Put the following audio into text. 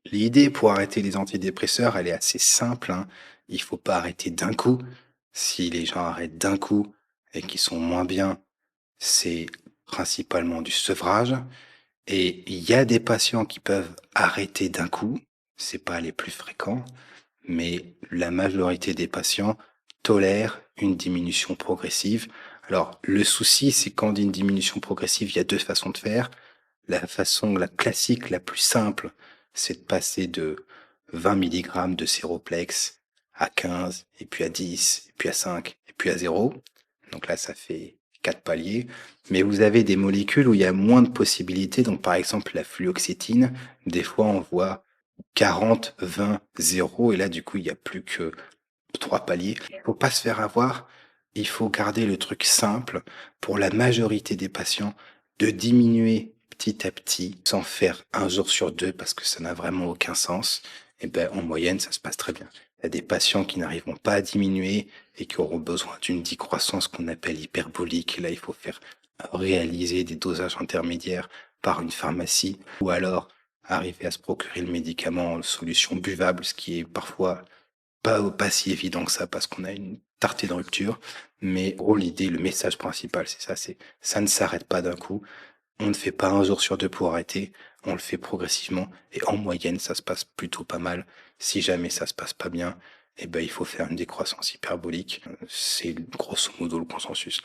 L'idée pour arrêter les antidépresseurs, elle est assez simple, hein. Il faut pas arrêter d'un coup. Si les gens arrêtent d'un coup et qu'ils sont moins bien, c'est principalement du sevrage. Et il y a des patients qui peuvent arrêter d'un coup, c'est pas les plus fréquents, mais la majorité des patients tolèrent une diminution progressive. Alors, le souci, c'est quand on dit une diminution progressive, il y a deux façons de faire. La façon, la classique, la plus simple, c'est de passer de 20 milligrammes de Séroplex à 15, et puis à 10, et puis à 5, et puis à 0. Donc là, ça fait 4 paliers. Mais vous avez des molécules où il y a moins de possibilités. Donc par exemple, la fluoxétine, des fois on voit 40, 20, 0, et là du coup, il n'y a plus que 3 paliers. Il faut pas se faire avoir. Il faut garder le truc simple pour la majorité des patients de diminuer petit à petit sans faire un jour sur deux parce que ça n'a vraiment aucun sens. Et ben, en moyenne, ça se passe très bien. Il y a des patients qui n'arriveront pas à diminuer et qui auront besoin d'une décroissance qu'on appelle hyperbolique. Et là, il faut faire réaliser des dosages intermédiaires par une pharmacie ou alors arriver à se procurer le médicament en solution buvable, ce qui est parfois pas si évident que ça parce qu'on a une tartine de rupture. Mais gros, l'idée, le message principal, c'est ça, c'est ça ne s'arrête pas d'un coup. On ne fait pas un jour sur deux pour arrêter, on le fait progressivement et en moyenne, ça se passe plutôt pas mal. Si jamais ça se passe pas bien, eh ben, il faut faire une décroissance hyperbolique. C'est grosso modo le consensus.